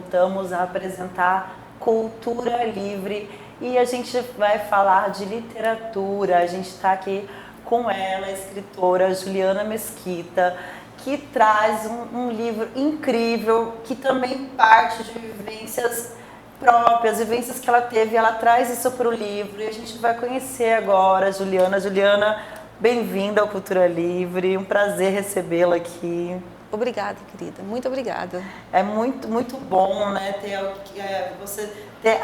voltamos a apresentar Cultura Livre e a gente vai falar de literatura. A gente está aqui com ela, a escritora Juliana Mesquita, que traz um livro incrível, que também parte de vivências próprias, vivências que ela teve. Ela traz isso para o livro e a gente vai conhecer agora a Juliana. Juliana, bem-vinda ao Cultura Livre, um prazer recebê-la aqui. Obrigada, querida. Muito obrigada. É muito bom, né, você ter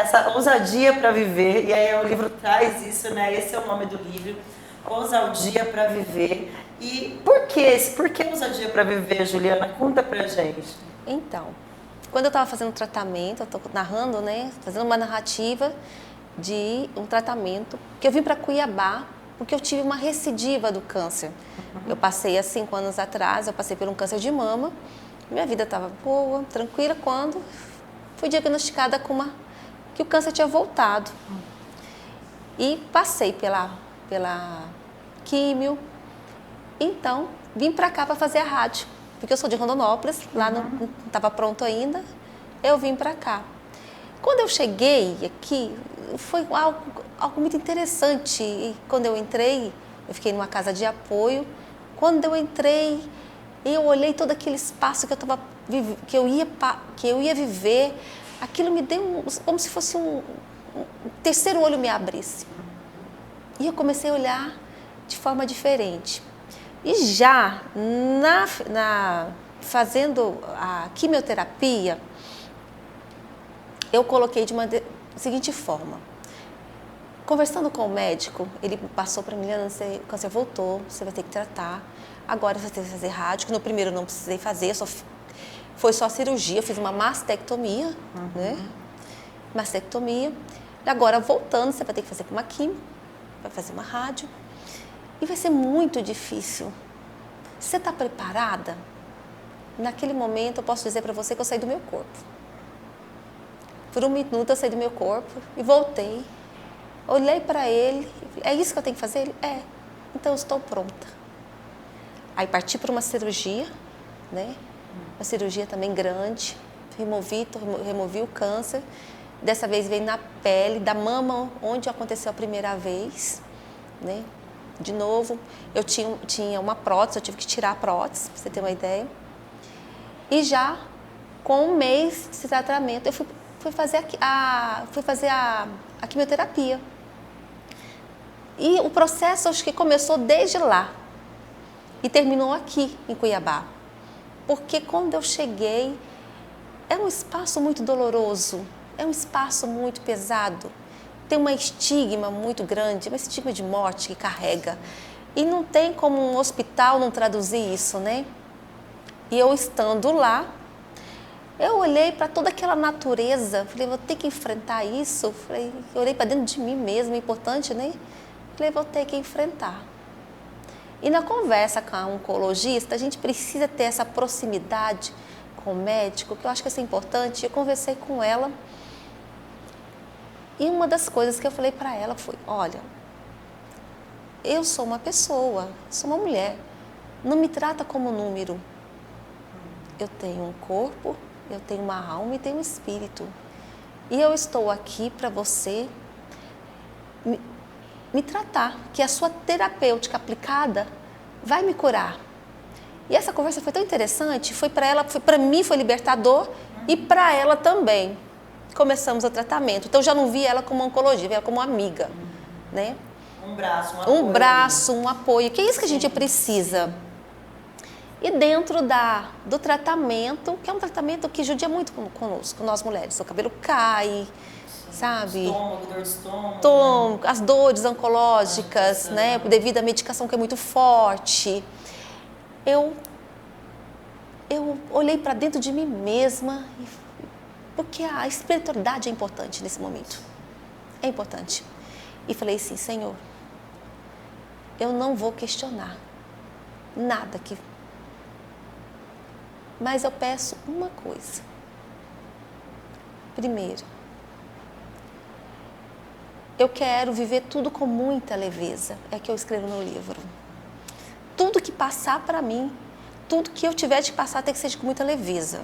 essa ousadia para viver. E aí o livro traz isso, né? Esse é o nome do livro, Ousadia para Viver. E por que ousadia para viver, Juliana? Conta pra gente. Então, quando eu estava fazendo tratamento, eu estou narrando, né, fazendo uma narrativa de um tratamento, que eu vim para Cuiabá, porque eu tive uma recidiva do câncer. Eu passei há 5 anos atrás, eu passei por um câncer de mama, minha vida estava boa, tranquila, quando fui diagnosticada que o câncer tinha voltado. E passei pela químio, então vim para cá para fazer a rádio, porque eu sou de Rondonópolis, lá não estava pronto ainda, eu vim para cá. Quando eu cheguei aqui, foi algo muito interessante. E quando eu entrei, eu fiquei numa casa de apoio. Quando eu entrei, eu olhei todo aquele espaço que eu ia viver. Aquilo me deu como se fosse um terceiro olho me abrisse. E eu comecei a olhar de forma diferente. E já fazendo a quimioterapia, eu coloquei de uma seguinte forma. Conversando com o médico, ele passou para mim: o câncer voltou, você vai ter que tratar. Agora você vai ter que fazer rádio, que no primeiro eu não precisei fazer, foi só cirurgia, eu fiz uma mastectomia, né? Mastectomia. E agora voltando, você vai ter que fazer uma quimio, vai fazer uma rádio. E vai ser muito difícil. Você está preparada? Naquele momento eu posso dizer para você que eu saí do meu corpo. Por um minuto eu saí do meu corpo e voltei. Olhei para ele, é isso que eu tenho que fazer? Ele, é. Então eu estou pronta. Aí parti para uma cirurgia, né? Uma cirurgia também grande. Removi o câncer. Dessa vez veio na pele, da mama, onde aconteceu a primeira vez, né? De novo, eu tinha uma prótese, eu tive que tirar a prótese, para você ter uma ideia. E já com 1 mês de tratamento, eu fui fazer a quimioterapia. E o processo, acho que começou desde lá e terminou aqui em Cuiabá. Porque quando eu cheguei, é um espaço muito doloroso, é um espaço muito pesado. Tem uma estigma muito grande, uma estigma de morte que carrega. E não tem como um hospital não traduzir isso, né? E eu estando lá, eu olhei para toda aquela natureza, falei, vou ter que enfrentar isso. Eu olhei para dentro de mim mesma, é importante, né? Falei, vou ter que enfrentar. E na conversa com a oncologista, a gente precisa ter essa proximidade com o médico, que eu acho que isso é importante. Eu conversei com ela e uma das coisas que eu falei para ela foi, olha, eu sou uma pessoa, sou uma mulher, não me trata como número. Eu tenho um corpo, eu tenho uma alma e tenho um espírito. E eu estou aqui para você me tratar, que a sua terapêutica aplicada vai me curar. E essa conversa foi tão interessante, foi para ela, para mim foi libertador e para ela também. Começamos o tratamento. Então, eu já não vi ela como oncologia, vi ela como amiga, né? Um braço, um apoio, que é isso que a gente precisa. E dentro do tratamento, que é um tratamento que judia muito conosco, nós mulheres. O cabelo cai, sabe? Estômago, as dores oncológicas, né? Devido à medicação que é muito forte. Eu olhei para dentro de mim mesma, porque a espiritualidade é importante nesse momento. É importante. E falei assim, Senhor, eu não vou questionar nada aqui. Mas eu peço uma coisa. Primeiro, eu quero viver tudo com muita leveza. É o que eu escrevo no livro. Tudo que passar para mim, tudo que eu tiver de passar tem que ser com muita leveza.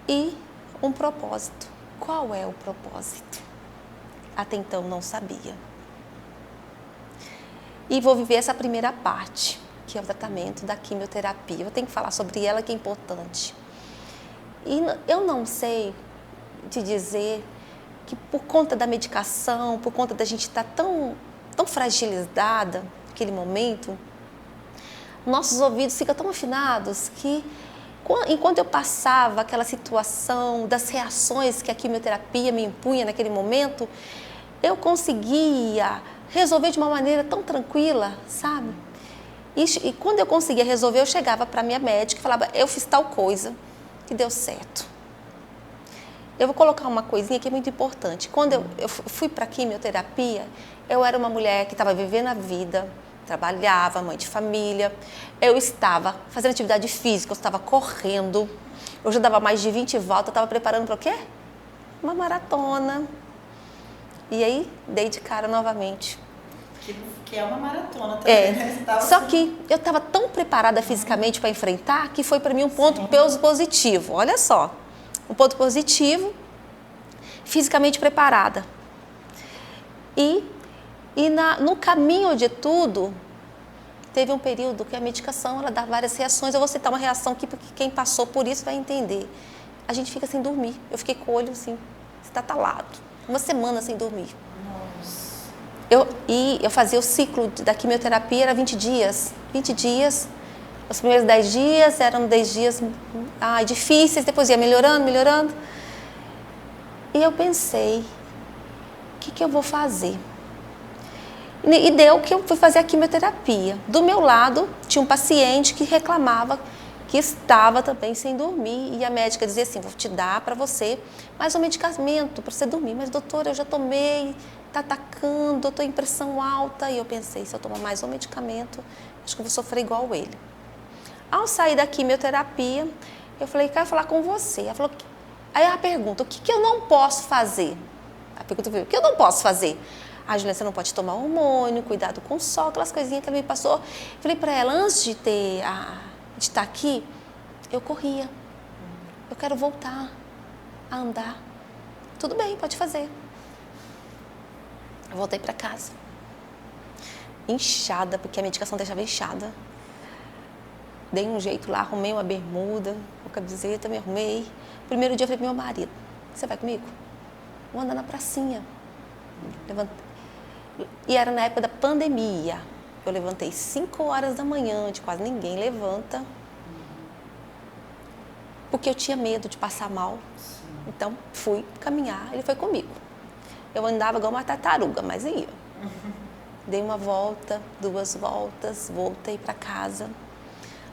e um propósito. Qual é o propósito? Até então não sabia. E vou viver essa primeira parte, que é o tratamento da quimioterapia. Eu tenho que falar sobre ela, que é importante. E eu não sei te dizer que por conta da medicação, por conta da gente estar tão fragilizada naquele momento, nossos ouvidos ficam tão afinados que, enquanto eu passava aquela situação das reações que a quimioterapia me impunha naquele momento, eu conseguia resolver de uma maneira tão tranquila, sabe? E quando eu conseguia resolver, eu chegava para a minha médica e falava, eu fiz tal coisa que deu certo. Eu vou colocar uma coisinha que é muito importante. Quando eu fui para a quimioterapia, eu era uma mulher que estava vivendo a vida, trabalhava, mãe de família, eu estava fazendo atividade física, eu estava correndo, eu já dava mais de 20 voltas, eu estava preparando para o quê? Uma maratona. E aí, dei de cara novamente. Que é uma maratona também, né? Só que eu estava tão preparada fisicamente para enfrentar que foi para mim um ponto positivo. Olha só, um ponto positivo, fisicamente preparada. No caminho de tudo, teve um período que a medicação ela dá várias reações. Eu vou citar uma reação aqui, porque quem passou por isso vai entender. A gente fica sem dormir. Eu fiquei com o olho assim, estatalado. Uma semana sem dormir. Nossa. Eu fazia o ciclo da quimioterapia, era 20 dias. 20 dias. Os primeiros 10 dias eram 10 dias difíceis, depois ia melhorando. E eu pensei, o que eu vou fazer? E deu que eu fui fazer a quimioterapia. Do meu lado, tinha um paciente que reclamava que estava também sem dormir. E a médica dizia assim, vou te dar para você mais um medicamento para você dormir. Mas, doutora, eu já tomei, está atacando, eu estou em pressão alta. E eu pensei, se eu tomar mais um medicamento, acho que eu vou sofrer igual ele. Ao sair da quimioterapia, eu falei, quero falar com você. Ela falou, aí ela pergunta, o que eu não posso fazer? A pergunta veio, o que eu não posso fazer? Juliana, você não pode tomar hormônio, cuidado com o sol, aquelas coisinhas que ela me passou. Falei para ela, antes de estar aqui, eu corria. Eu quero voltar a andar. Tudo bem, pode fazer. Eu voltei para casa. Inchada, porque a medicação deixava inchada. Dei um jeito lá, arrumei uma bermuda, uma camiseta, me arrumei. Primeiro dia eu falei pro meu marido, você vai comigo? Vou andar na pracinha. E era na época da pandemia. Eu levantei 5 horas da manhã, onde quase ninguém levanta. Porque eu tinha medo de passar mal. Então, fui caminhar, ele foi comigo. Eu andava igual uma tartaruga, mas ia. Dei uma volta, 2 voltas, voltei para casa.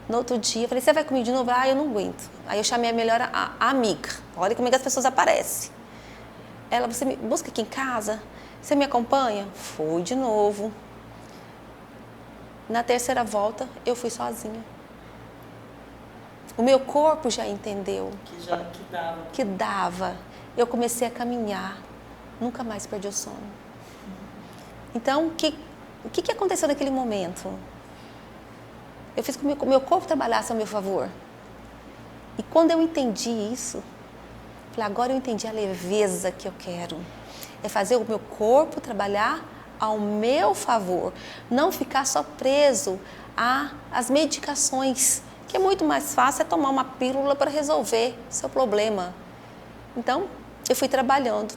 No outro dia, eu falei, você vai comigo de novo? Eu não aguento. Aí eu chamei a melhor amiga. Olha como é que as pessoas aparecem. Ela, você me busca aqui em casa? Você me acompanha? Fui de novo. Na terceira volta, eu fui sozinha. O meu corpo já entendeu. Que dava. Eu comecei a caminhar. Nunca mais perdi o sono. Então, o que aconteceu naquele momento? Eu fiz com que o meu corpo trabalhasse a meu favor. E quando eu entendi isso, falei, agora eu entendi a leveza que eu quero. É fazer o meu corpo trabalhar ao meu favor. Não ficar só preso às medicações, que é muito mais fácil tomar uma pílula para resolver seu problema. Então, eu fui trabalhando.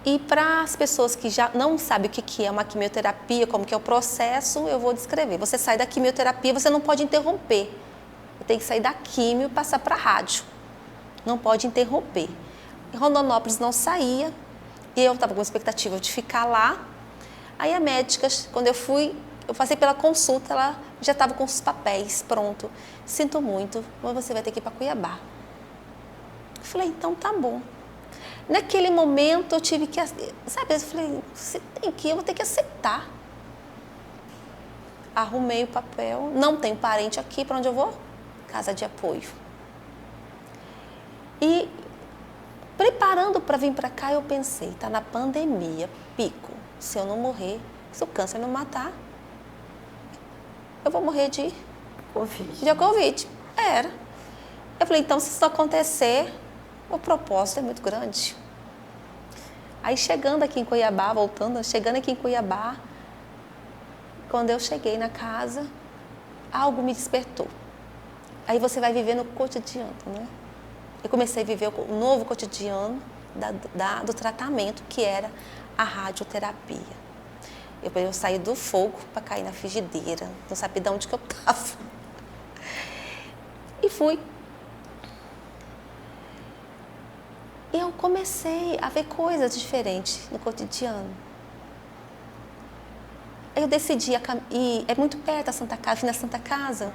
E para as pessoas que já não sabem o que é uma quimioterapia, como que é o processo, eu vou descrever. Você sai da quimioterapia, você não pode interromper. Você tem que sair da quimio e passar para a rádio. Não pode interromper. Em Rondonópolis não saía, e eu estava com expectativa de ficar lá. Aí a médica, quando eu passei pela consulta, ela já estava com os papéis pronto. Sinto muito, mas você vai ter que ir para Cuiabá. Eu falei, então tá bom. Naquele momento eu tive que, sabe, eu falei, você tem que ir, eu vou ter que aceitar. Arrumei o papel, não tenho parente aqui, para onde eu vou? Casa de apoio. E preparando para vir para cá, eu pensei, tá na pandemia, pico. Se eu não morrer, se o câncer não matar, eu vou morrer de Covid. Era. Eu falei, então se isso acontecer, o propósito é muito grande. Aí chegando aqui em Cuiabá, chegando aqui em Cuiabá, quando eu cheguei na casa, algo me despertou. Aí você vai viver no cotidiano, né? Eu comecei a viver o novo cotidiano do tratamento, que era a radioterapia. Eu saí do fogo para cair na frigideira, não sabia de onde que eu estava. E fui. Eu comecei a ver coisas diferentes no cotidiano. Eu decidi ir, é muito perto da Santa Casa, fui na Santa Casa.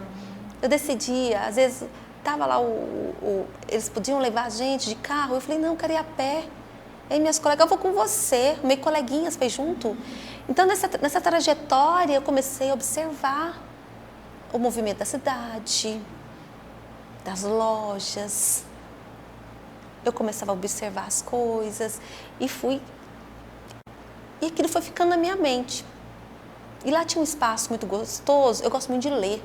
Eu decidi, às vezes, estava lá, eles podiam levar a gente de carro. Eu falei, não, eu quero ir a pé. Aí minhas colegas, eu vou com você. Meio coleguinhas, foi junto. Então, nessa trajetória, eu comecei a observar o movimento da cidade, das lojas. Eu começava a observar as coisas e fui. E aquilo foi ficando na minha mente. E lá tinha um espaço muito gostoso. Eu gosto muito de ler.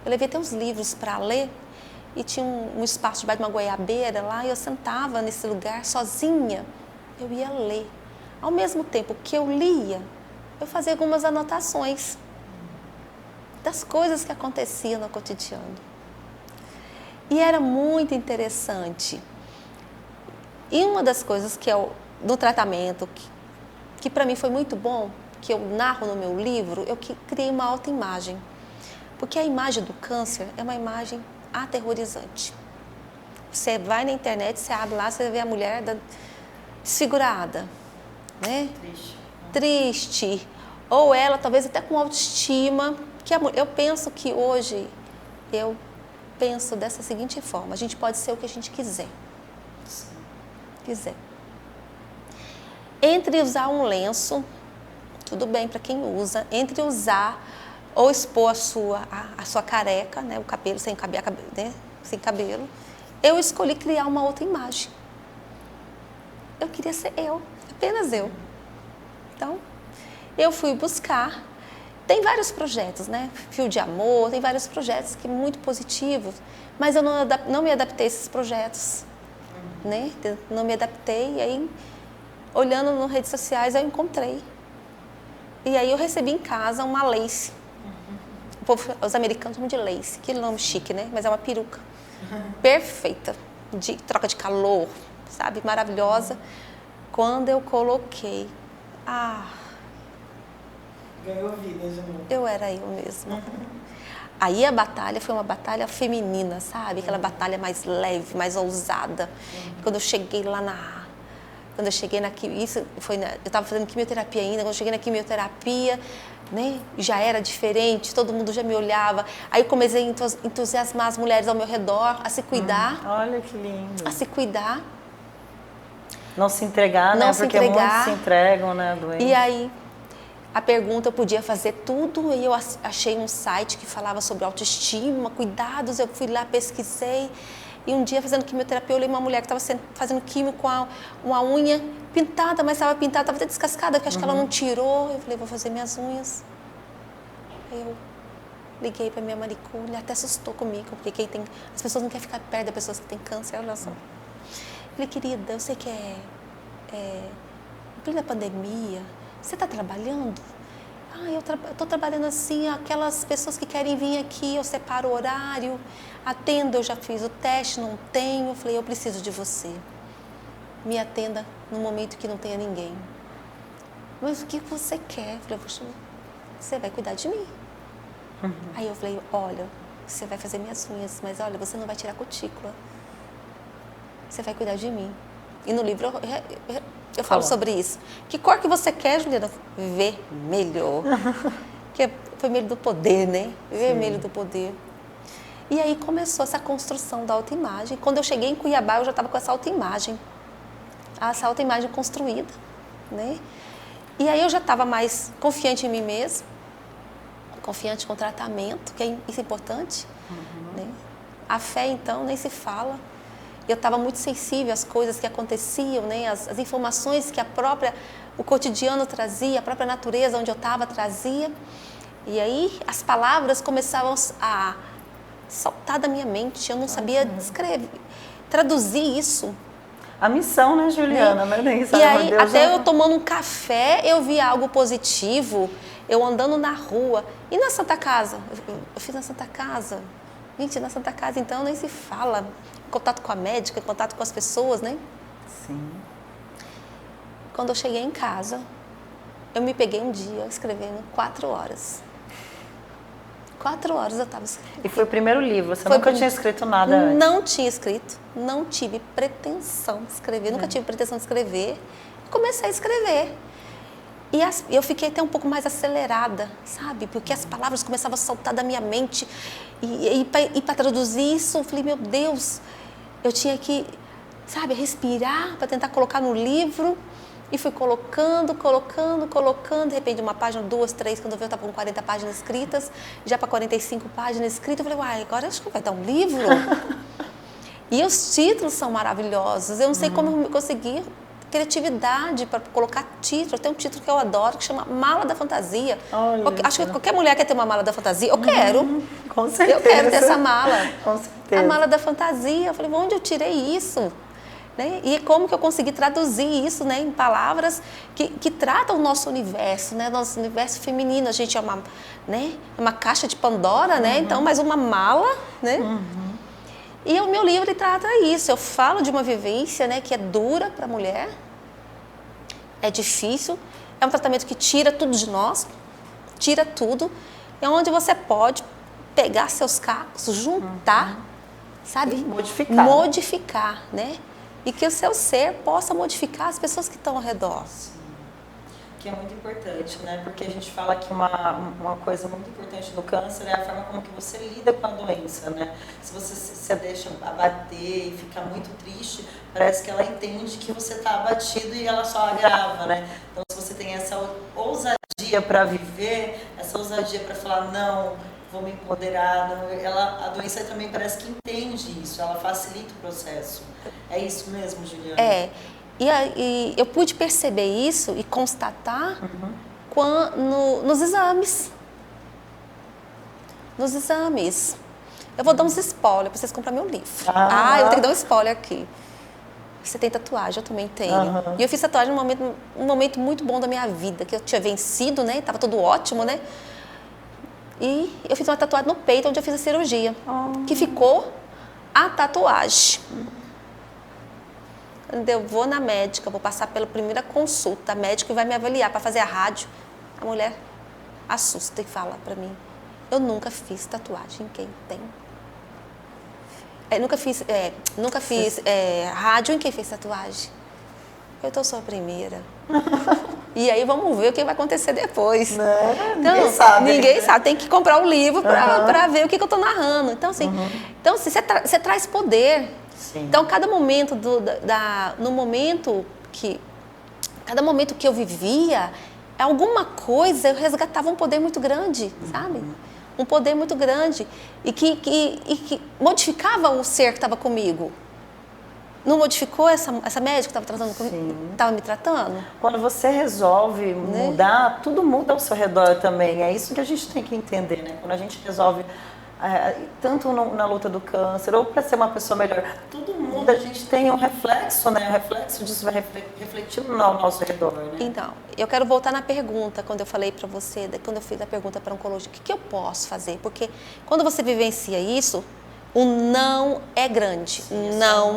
Eu levei até uns livros para ler. E tinha um espaço debaixo de uma goiabeira lá. E eu sentava nesse lugar sozinha. Eu ia ler. Ao mesmo tempo que eu lia, eu fazia algumas anotações das coisas que aconteciam no cotidiano. E era muito interessante. E uma das coisas que eu, no tratamento, que para mim foi muito bom, que eu narro no meu livro, eu criei uma autoimagem. Porque a imagem do câncer é uma imagem aterrorizante. Você vai na internet, você abre lá, você vê a mulher desfigurada, né? Triste. Ou ela talvez até com autoestima. Eu penso que hoje, eu penso dessa seguinte forma, a gente pode ser o que a gente quiser. Entre usar um lenço, tudo bem para quem usa, entre usar ou expor a sua careca, né, o cabelo sem cabelo, eu escolhi criar uma outra imagem. Eu queria ser eu, apenas eu. Então, eu fui buscar. Tem vários projetos, né? Fio de Amor, tem vários projetos que muito positivos, mas eu não me adaptei a esses projetos, né? Não me adaptei, e aí, olhando nas redes sociais, eu encontrei. E aí eu recebi em casa uma lace. Os americanos chamam de lace, que nome chique, né? Mas é uma peruca perfeita, de troca de calor, sabe? Maravilhosa. Quando eu coloquei, ganhou vida de novo. Eu era eu mesma. Aí a batalha foi uma batalha feminina, sabe? Aquela batalha mais leve, mais ousada. Quando eu cheguei lá eu estava fazendo quimioterapia ainda, quando eu cheguei na quimioterapia, né, já era diferente, todo mundo já me olhava. Aí eu comecei a entusiasmar as mulheres ao meu redor, a se cuidar. Olha que lindo. A se cuidar. Não se entregar, né? Porque muitos se entregam, né, a doença. E aí, a pergunta, eu podia fazer tudo, e eu achei um site que falava sobre autoestima, cuidados, eu fui lá, pesquisei. E um dia, fazendo quimioterapia, eu olhei uma mulher que estava fazendo quimio com uma unha pintada, mas estava pintada, estava até descascada, porque acho que ela não tirou. Eu falei, vou fazer minhas unhas. Eu liguei para minha manicure, até assustou comigo, porque as pessoas não querem ficar perto das pessoas que têm câncer, olha só. Eu falei, querida, eu sei que em plena pandemia, você está trabalhando? Eu estou trabalhando assim, aquelas pessoas que querem vir aqui, eu separo o horário, atendo, eu já fiz o teste, não tenho. Eu falei, eu preciso de você. Me atenda no momento que não tenha ninguém. Mas o que você quer? Eu falei, você vai cuidar de mim. Aí eu falei, olha, você vai fazer minhas unhas, mas olha, você não vai tirar cutícula. Você vai cuidar de mim. E no livro eu falo sobre isso. Que cor que você quer, Juliana? Vermelho. Que é vermelho do poder, né? Vermelho do poder. E aí começou essa construção da autoimagem. Quando eu cheguei em Cuiabá, eu já estava com essa autoimagem. Essa autoimagem construída, né? E aí eu já estava mais confiante em mim mesma, confiante com o tratamento, que isso é importante, né? A fé, então, nem se fala. Eu estava muito sensível às coisas que aconteciam, né? As informações que o cotidiano trazia, a própria natureza onde eu estava trazia. E aí as palavras começavam a saltar da minha mente. Eu não sabia escrever, traduzir isso. A missão, né, Juliana? E aí, até eu tomando um café, eu vi algo positivo, eu andando na rua. E na Santa Casa? Eu fiz na Santa Casa. Gente, na Santa Casa, então, nem se fala. Em contato com a médica, em contato com as pessoas, né? Sim. Quando eu cheguei em casa, eu me peguei um dia escrevendo 4 horas. 4 horas eu estava escrevendo. E foi o primeiro livro, você nunca tinha escrito nada antes? Não tinha escrito, não tive pretensão de escrever, nunca tive pretensão de escrever. Comecei a escrever. E eu fiquei até um pouco mais acelerada, sabe? Porque as palavras começavam a saltar da minha mente. E para traduzir isso, eu falei, meu Deus, eu tinha que, sabe, respirar para tentar colocar no livro. E fui colocando. De repente, uma página, 2, 3, quando eu vi, eu estava com 40 páginas escritas. Já para 45 páginas escritas, eu falei, uai, agora acho que vai dar um livro. E os títulos são maravilhosos. Eu não sei como eu consegui criatividade para colocar título. Tem um título que eu adoro, que chama Mala da Fantasia. Acho que qualquer mulher quer ter uma mala da fantasia. Eu quero. Com certeza. Eu quero ter essa mala. Com certeza. A mala da fantasia. Eu falei, onde eu tirei isso? Né? E como que eu consegui traduzir isso, né, em palavras que tratam o nosso universo, né, nosso universo feminino. A gente é uma caixa de Pandora, né, então, mas uma mala, né? E o meu livro ele trata isso. Eu falo de uma vivência, né, que é dura para a mulher, é difícil, é um tratamento que tira tudo de nós, tira tudo, é onde você pode pegar seus cacos, juntar, sabe? Modificar, né? E que o seu ser possa modificar as pessoas que estão ao redor. Que é muito importante, né? Porque a gente fala que uma coisa muito importante no câncer é a forma como que você lida com a doença, né? Se você se deixa abater e fica muito triste, parece que ela entende que você está abatido e ela só agrava, né? Então, se você tem essa ousadia para viver, essa ousadia para falar, não, vou me empoderar, não, a doença também parece que entende isso, ela facilita o processo. É isso mesmo, Juliana? É. E eu pude perceber isso e constatar nos exames. Nos exames. Eu vou dar uns spoilers para vocês comprarem meu livro. Eu vou ter que dar um spoiler aqui. Você tem tatuagem, eu também tenho. E eu fiz tatuagem num momento muito bom da minha vida, que eu tinha vencido, né? Tava tudo ótimo, né? E eu fiz uma tatuagem no peito, onde eu fiz a cirurgia. Que ficou a tatuagem. Eu vou na médica, vou passar pela primeira consulta. A médica vai me avaliar para fazer a rádio. A mulher assusta e fala para mim, eu nunca fiz tatuagem em quem tem. Nunca fiz rádio em quem fez tatuagem. Eu sou a primeira. E aí vamos ver o que vai acontecer depois. Então, ninguém sabe. Tem que comprar o livro para ver o que eu estou narrando. Então, assim, você traz poder. Sim. Então, cada momento cada momento que eu vivia, alguma coisa, eu resgatava um poder muito grande, sabe? Um poder muito grande e que modificava o ser que estava comigo. Não modificou essa médica que estava tratando comigo? Estava me tratando? Quando você resolve mudar, tudo muda ao seu redor também. É isso que a gente tem que entender, né? Quando a gente resolve, tanto na luta do câncer, ou para ser uma pessoa melhor, tudo muda, a gente tem um reflexo, né? O reflexo disso vai refletir no nosso redor, né? Então, eu quero voltar na pergunta, quando eu falei para você, quando eu fiz a pergunta para a oncologia, o que eu posso fazer? Porque quando você vivencia isso, o não é grande. Não.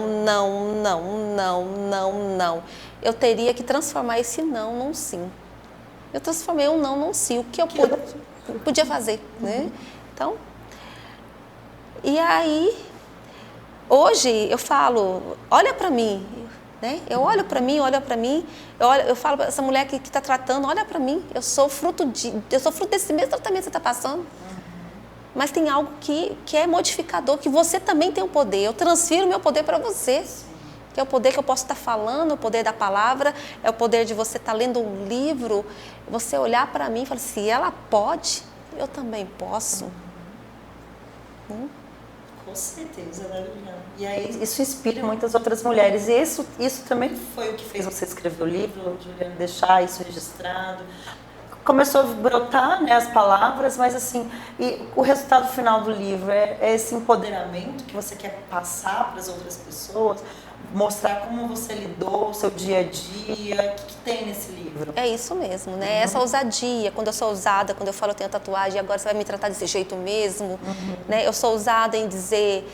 Eu teria que transformar esse não num sim. Eu transformei um não num sim. O que eu podia fazer, né? Então, e aí, hoje eu falo, olha para mim, né? Eu olho para mim, eu falo para essa mulher que está tratando, olha para mim, eu sou fruto desse mesmo tratamento que você está passando. Mas tem algo que é modificador, que você também tem o poder. Eu transfiro o meu poder para você. Que é o poder que eu posso estar falando, o poder da palavra, é o poder de você estar lendo um livro, você olhar para mim e falar, se ela pode, eu também posso. Com certeza, né, Juliana? E aí isso inspira muitas outras mulheres. E isso também foi o que fez você escrever o livro, Juliana, deixar isso registrado. começou a brotar, né, as palavras, mas assim, e o resultado final do livro é esse empoderamento que você quer passar para as outras pessoas, mostrar como você lidou, o seu dia a dia, o que tem nesse livro? É isso mesmo, né? Essa ousadia, quando eu sou ousada, quando eu falo eu tenho tatuagem, agora você vai me tratar desse jeito mesmo, né? Eu sou ousada em dizer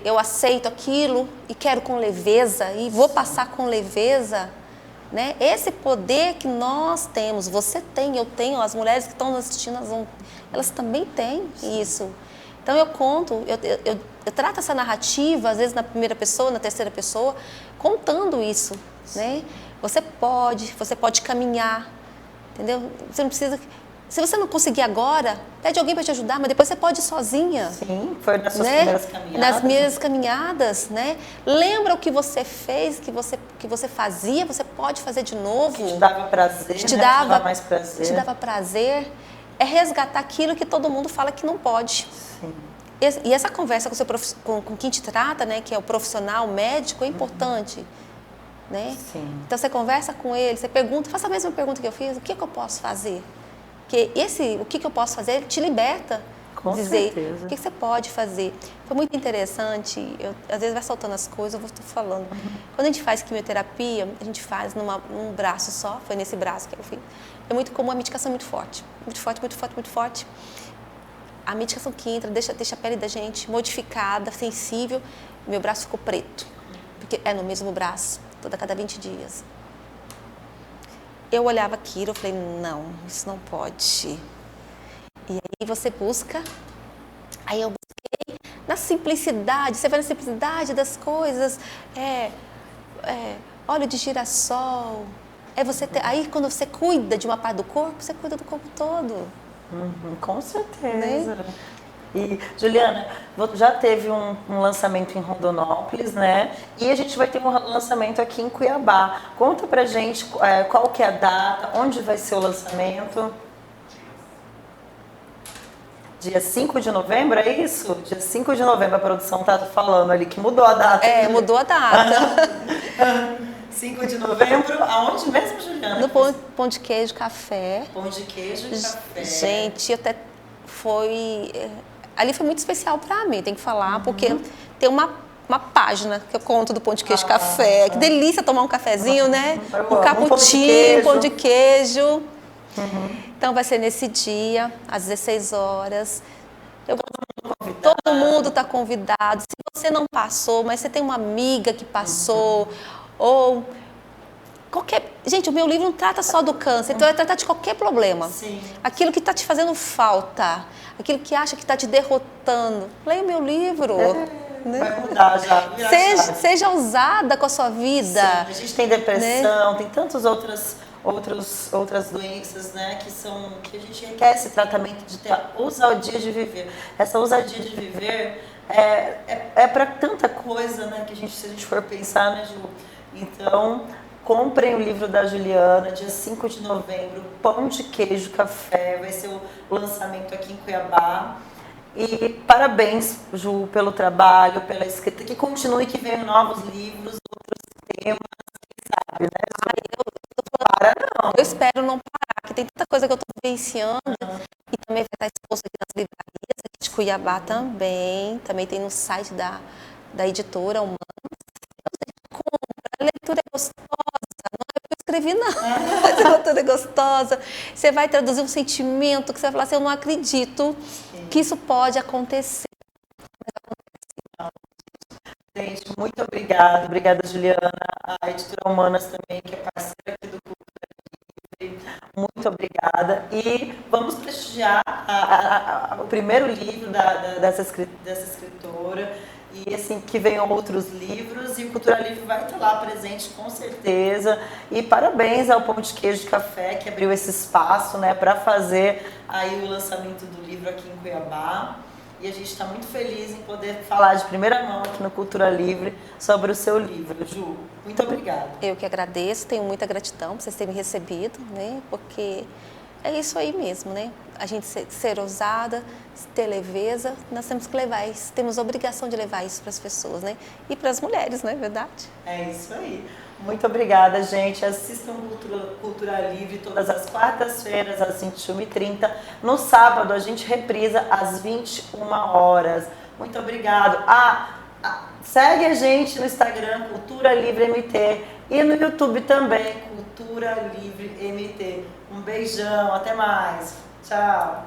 eu aceito aquilo e quero com leveza e vou passar com leveza, né? Esse poder que nós temos, você tem, eu tenho, as mulheres que estão nos assistindo, elas também têm isso. Então eu conto, eu trato essa narrativa, às vezes na primeira pessoa, na terceira pessoa, contando isso, né? Você pode caminhar, entendeu? Você não precisa... Se você não conseguir agora, pede alguém para te ajudar, mas depois você pode ir sozinha. Sim, foi nas suas né? primeiras caminhadas. Nas primeiras caminhadas, né? Lembra o que você fez, que você fazia, você pode fazer de novo. Que te dava prazer, que te né? dava, Te dava mais prazer. Te dava prazer. É resgatar aquilo que todo mundo fala que não pode. Sim. E essa conversa com quem te trata, né? Que é o profissional, o médico, é importante. Né? Sim. Então você conversa com ele, você pergunta, faça a mesma pergunta que eu fiz, o que eu posso fazer? Porque o que eu posso fazer, ele te liberta. Com dizer certeza. o que você pode fazer. Foi muito interessante, às vezes vai soltando as coisas, eu vou estar falando. Quando a gente faz quimioterapia, a gente faz num braço só, foi nesse braço que eu fiz. É muito comum a medicação muito forte. Muito forte, muito forte, muito forte. A medicação que entra deixa a pele da gente modificada, sensível. Meu braço ficou preto, porque é no mesmo braço, toda cada 20 dias. Eu olhava aquilo, eu falei, não, isso não pode. E aí você busca, aí eu busquei na simplicidade, você vai na simplicidade das coisas, óleo de girassol, aí quando você cuida de uma parte do corpo, você cuida do corpo todo. Com certeza. Né? E, Juliana, já teve um lançamento em Rondonópolis, né? E a gente vai ter um lançamento aqui em Cuiabá. Conta pra gente qual que é a data, onde vai ser o lançamento. Dia 5 de novembro, é isso? Dia 5 de novembro, a produção tá falando ali que mudou a data. Mudou a data. 5 de novembro, aonde mesmo, Juliana? No Pão de Queijo Café. Pão de Queijo e Café. Gente, até ali foi muito especial para mim, tem que falar, porque tem uma página que eu conto do Pão de Queijo Café. Que delícia tomar um cafezinho, né? Um cappuccino, pão de queijo. Então vai ser nesse dia, às 16 horas. Todo mundo está convidado. Se você não passou, mas você tem uma amiga que passou, ou Gente, o meu livro não trata só do câncer, então vai tratar de qualquer problema. Sim. Aquilo que está te fazendo falta, aquilo que acha que está te derrotando. Leia o meu livro. Né? Vai mudar já. Seja ousada com a sua vida. Sim, a gente tem depressão, né? Tem tantas outras doenças, né, que a gente requer esse tratamento de ter a ousadia de viver. Essa ousadia de viver é para tanta coisa, né, que se a gente for pensar, né, Ju? Então, comprem o livro da Juliana, dia 5 de novembro, Pão de Queijo Café, vai ser o lançamento aqui em Cuiabá. E parabéns, Ju, pelo trabalho, pela escrita, que continue, que venham novos livros, outros temas, quem sabe, né? Eu espero não parar, que tem tanta coisa que eu estou vivenciando e também vai estar exposto aqui nas livrarias, aqui de Cuiabá também tem no site da editora Humanas. A leitura é gostosa, não é porque eu escrevi não, mas a leitura é gostosa. Você vai traduzir um sentimento que você vai falar assim, eu não acredito que isso pode acontecer. Gente, muito obrigada, Juliana, a editora Humanas também, que é parceira aqui do Cultura Livre. Muito obrigada. E vamos prestigiar o primeiro livro dessa escritora. E assim, que venham outros livros, e o Cultura Livre vai estar lá presente com certeza. E parabéns ao Pão de Queijo Café, que abriu esse espaço, né, para fazer aí o lançamento do livro aqui em Cuiabá. E a gente está muito feliz em poder falar de primeira mão aqui no Cultura Livre sobre o seu livro. Ju, muito obrigada. Eu que agradeço, tenho muita gratidão por vocês terem me recebido, né? Porque é isso aí mesmo, né? A gente ser ousada, ter leveza, nós temos que levar isso, temos a obrigação de levar isso para as pessoas, né? E para as mulheres, não é verdade? É isso aí. Muito obrigada, gente. Assistam Cultura Livre todas as quartas-feiras, às 21h30. No sábado, a gente reprisa às 21h. Muito obrigado. Segue a gente no Instagram, Cultura Livre MT. E no YouTube também, Cultura Livre MT. Um beijão, até mais. Tchau.